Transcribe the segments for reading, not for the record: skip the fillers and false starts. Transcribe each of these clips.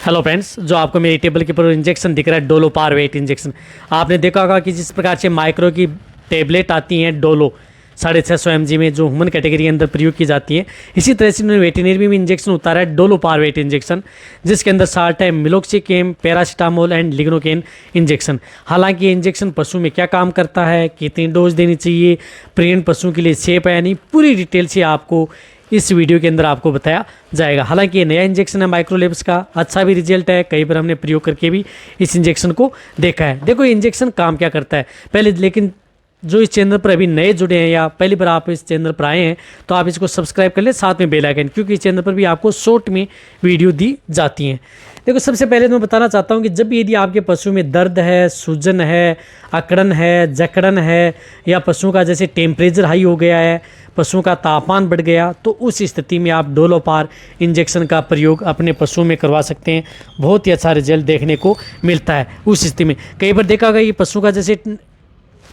Hello friends, जो आपको मेरी टेबल के ऊपर इंजेक्शन दिख रहा है डोलो पार वेट इंजेक्शन। आपने देखा होगा कि जिस प्रकार से माइक्रो की टेबलेट आती हैं डोलो 650 mg में, जो ह्यूमन कैटेगरी के अंदर प्रयोग की जाती है, इसी तरह से उन्होंने वेटेनरी में इंजेक्शन उतारा है डोलो पार वेट इंजेक्शन, जिसके अंदर साल्ट है मिलोक्सिकेम, पैरासीटामोल एंड लिग्नोकेन इंजेक्शन। हालांकि ये इंजेक्शन पशु में क्या काम करता है, कितनी डोज देनी चाहिए, प्रेग्नेंट पशुओं के लिए सेफ है या नहीं, पूरी डिटेल से आपको इस वीडियो के अंदर आपको बताया जाएगा। हालांकि ये नया इंजेक्शन है माइक्रोलेब्स का, अच्छा भी रिजल्ट है, कई बार हमने प्रयोग करके भी इस इंजेक्शन को देखा है। देखो ये इंजेक्शन काम क्या करता है पहले, लेकिन जो इस चैनल पर अभी नए जुड़े हैं या पहली बार आप इस चैनल पर आए हैं तो आप इसको सब्सक्राइब कर लें, साथ में बेल आइकन, क्योंकि इस चैनल पर भी आपको शॉर्ट में वीडियो दी जाती हैं। देखो सबसे पहले तो मैं बताना चाहता हूँ कि जब भी यदि आपके पशु में दर्द है, सूजन है, अकड़न है, जकड़न है, या पशुओं का जैसे टेम्परेचर हाई हो गया है, पशुओं का तापमान बढ़ गया, तो उस स्थिति में आप डोलोपार इंजेक्शन का प्रयोग अपने पशुओं में करवा सकते हैं। बहुत ही अच्छा रिजल्ट देखने को मिलता है उस स्थिति में। कई बार देखा गया कि पशुओं का जैसे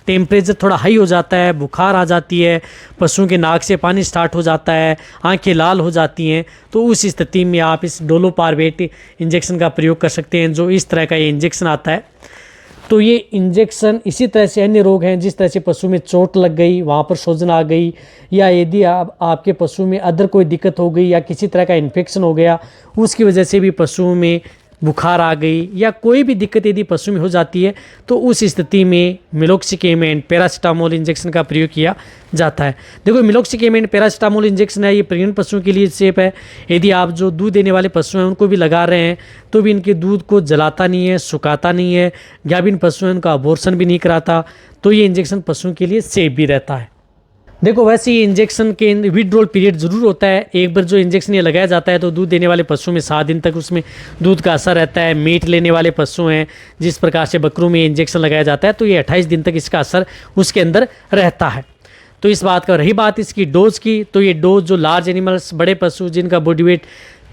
टेम्परेचर थोड़ा हाई हो जाता है, बुखार आ जाती है, पशुओं के नाक से पानी स्टार्ट हो जाता है, आंखें लाल हो जाती हैं, तो उस स्थिति में आप इस डोलोपारवेट इंजेक्शन का प्रयोग कर सकते हैं। जो इस तरह का ये इंजेक्शन आता है, तो ये इंजेक्शन इसी तरह से अन्य रोग हैं, जिस तरह से पशु में चोट लग गई, वहाँ पर सूजन आ गई, या यदि आपके पशु में अदर कोई दिक्कत हो गई या किसी तरह का इन्फेक्शन हो गया, उसकी वजह से भी पशुओं में बुखार आ गई या कोई भी दिक्कत यदि पशु में हो जाती है, तो उस स्थिति में मिलोक्सिकेम एंड पैरासीटामोल इंजेक्शन का प्रयोग किया जाता है। देखो मिलोक्सिकेम एंड पैरासीटामोल इंजेक्शन है, ये प्रेग्नेंट पशुओं के लिए सेफ है। यदि आप जो दूध देने वाले पशु हैं उनको भी लगा रहे हैं तो भी इनके दूध को जलाता नहीं है, सुखाता नहीं है, गाभिन पशु हैं उनका अबॉर्शन भी नहीं कराता, तो ये इंजेक्शन पशुओं के लिए सेफ भी रहता है। देखो वैसे ये इंजेक्शन के विड्रॉल पीरियड ज़रूर होता है। एक बार जो इंजेक्शन ये लगाया जाता है तो दूध देने वाले पशुओं में 7 दिन तक उसमें दूध का असर रहता है। मीट लेने वाले पशु हैं, जिस प्रकार से बकरों में इंजेक्शन लगाया जाता है, तो ये 28 दिन तक इसका असर उसके अंदर रहता है। तो इस बात का रही बात इसकी डोज की, तो ये डोज जो लार्ज एनिमल्स, बड़े पशु जिनका बॉडी वेट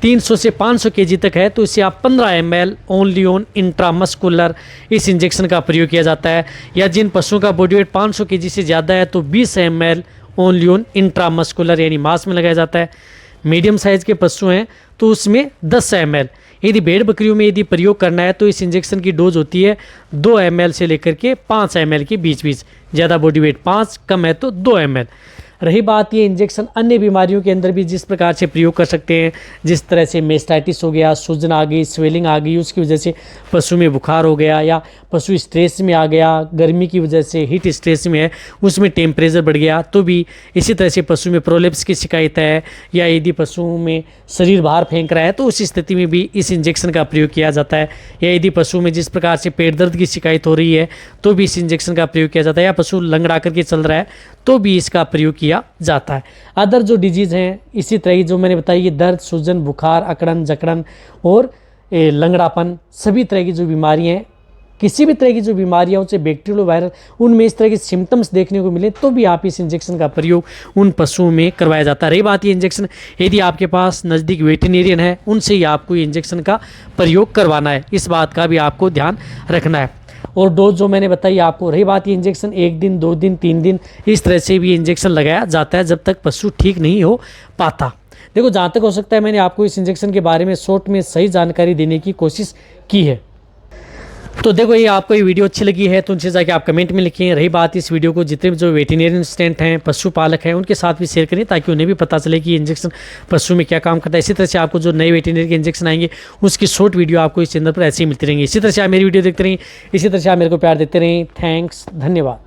300 से 500 kg तक है, तो इसे आप 15 ml ओनली ऑन इंट्रामस्कुलर इस इंजेक्शन का प्रयोग किया जाता है। या जिन पशुओं का बॉडी वेट 500 kg से ज़्यादा है तो 20 ml ओनली ऑन इंट्रामस्कुलर यानी मांस में लगाया जाता है। मीडियम साइज़ के पशु हैं तो उसमें 10 ml। यदि भेड़ बकरियों में यदि प्रयोग करना है तो इस इंजेक्शन की डोज होती है 2 ml से लेकर के 5 ml के बीच बीच, ज़्यादा बॉडी वेट 5, कम है तो 2 ml। रही बात ये इंजेक्शन अन्य बीमारियों के अंदर भी जिस प्रकार से प्रयोग कर सकते हैं, जिस तरह से मेस्टाइटिस हो गया, सूजन आ गई, स्वेलिंग आ गई, उसकी वजह से पशु में बुखार हो गया, या पशु स्ट्रेस में आ गया, गर्मी की वजह से हीट स्ट्रेस में है, उसमें टेम्परेचर बढ़ गया, तो भी इसी तरह से पशु में प्रोलेप्स की शिकायत है, या यदि पशुओं में शरीर बाहर फेंक रहा है तो उस स्थिति में भी इस इंजेक्शन का प्रयोग किया जाता है। या यदि पशु में जिस प्रकार से पेट दर्द की शिकायत हो रही है तो भी इस इंजेक्शन का प्रयोग किया जाता है। या पशु लंगड़ा करके चल रहा है तो भी इसका प्रयोग किया जाता है। अदर जो डिजीज़ हैं इसी तरह जो मैंने बताई, ये दर्द, सूजन, बुखार, अकड़न, जकड़न और लंगड़ापन, सभी तरह की जो बीमारियां हैं, किसी भी तरह की जो बीमारियां हो, चाहे बैक्टीरियल वायरल, उनमें इस तरह के सिम्टम्स देखने को मिले तो भी आप इस इंजेक्शन का प्रयोग उन पशुओं में करवाया जाता है। रही बात ये इंजेक्शन, यदि आपके पास नज़दीक वेटेरियन है उनसे ही आपको ये इंजेक्शन का प्रयोग करवाना है, इस बात का भी आपको ध्यान रखना है। और डोज जो मैंने बताई आपको। रही बात ये इंजेक्शन 1 दिन, 2 दिन, 3 दिन इस तरह से भी इंजेक्शन लगाया जाता है जब तक पशु ठीक नहीं हो पाता। देखो जहाँ तक हो सकता है मैंने आपको इस इंजेक्शन के बारे में शॉर्ट में सही जानकारी देने की कोशिश की है। तो देखो ये आपको ये वीडियो अच्छी लगी है तो उनसे जाके आप कमेंट में लिखिए। रही बात इस वीडियो को जितने भी जो वेटेरियन असिस्टेंट हैं, पशुपालक हैं, उनके साथ भी शेयर करें ताकि उन्हें भी पता चले कि इंजेक्शन पशु में क्या काम करता है। इसी तरह से आपको जो नए वेटेरिनरी के इंजेक्शन आएंगे उसकी शॉर्ट वीडियो आपको इस चैनल पर ऐसे ही मिलती रहेंगी। इसी तरह से आप मेरी वीडियो देखते रहें, इसी तरह से आप मेरे को प्यार देते रहें। थैंक्स, धन्यवाद।